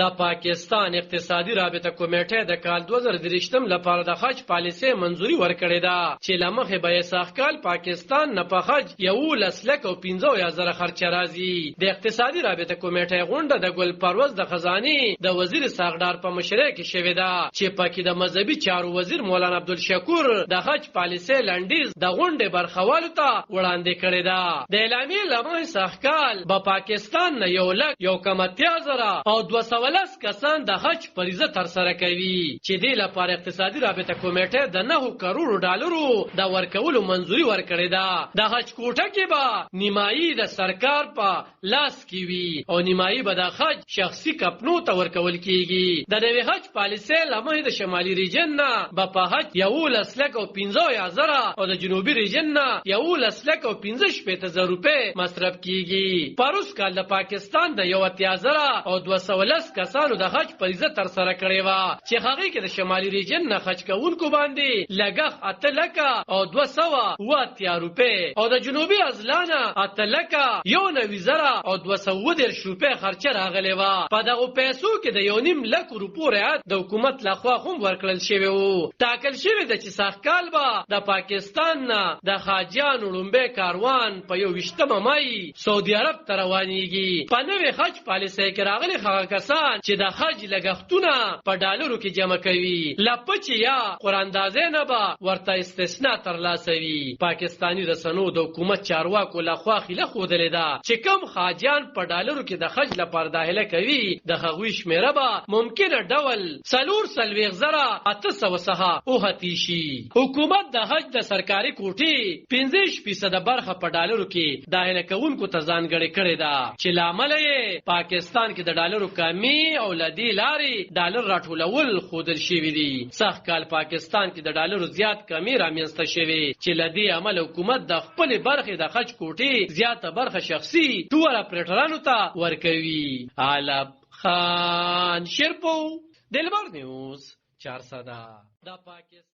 د پاکستان اقتصادي رابطه کمیټه د کال 2023 لپاره د حج پالیسي منځوري ورکړې ده چې لمخه به ساخکال پاکستان نه په حج 1,15,000 خرچ راځي. د اقتصادي رابطه کمیټه غونډه د ګل پروز د خزاني د وزیر ساغدار په مشرۍ کې شوې ده چې پکې د مذهبي چارو وزیر مولانا عبدالشکور د حج پالیسي لنډیز د غونډې برخوالو ته وړاندې کړې ده. د اعلامیې لمخه ساخکال په پاکستان نه 1,80,000 او 210 کسان د حج فریضه ترسره کوي چې د لپاره اقتصادي رابطه کمیټه د 9 کروڑ ډالرو د ورکولو منځوري ورکړې ده. د حج کوټه کې به نیمایي د سرکار په لاس کې وي او نیمایي به د حج شخصي کپنو ته ورکول کیږي. د نوې حج پالیسي لمخې د شمالي ریجن نه به په حج 11,15,000 او د جنوبي ریجن نه 11,15,000 روپۍ مصرف کیږي. پروس کال د پاکستان د 1,000 او 210 کسانو د حج فریضه ترسره کړې و چې هغه کې د شمالي ریجن نه حج کوونکو باندې لګښ 8,00,000 او 280 روپۍ او د جنوبي اضلاع 8,91,000 او 210 روپۍ خرچه راغلې و. په دغه پیسو کې د 1,00,000 روپۍ رعایت د حکومت لخوا هم ورکړل شوی و. ټاکل شوی د چې ساخکال به د پاکستان نه د حاجیانو لومبه کاروان په 21 مای سعودي عرب ته روانېږي. په نوې حج پالیسۍ کې راغلي هغه کسان چې د حج لګښتونه په ډالرو کې جمع کوي لپچ یا قراندازې نه به ورته استثناء ترلاسه وي. پاکستانی رسنو د حکومت چارواکو لخوا خله ښودلې ده چې کم حاجیان په ډالرو کې د حج لپاره داخله کوي د هغوی شمیره به ممکنه ډول 4,800 څخه اوهتی شي. حکومت د حج د سرکاري کوټې 15% برخه په ډالرو کې داخله کوونکو ته ځانګړې کړې ده چې لامل یې پاکستان کې د ډالرو کمی او لدی لاري ډالر راټولول خودل شوی دي. سخت کال پاکستان کې د ډالرو زیات کمی رامنځته شوی چې لدی عمل حکومت د خپل برخه د حج کوټې زیاته برخه شخصي ټول اپریټرانو ته ورکوي. علب خان شرپو دلبر نیوز 400 دا پاکستان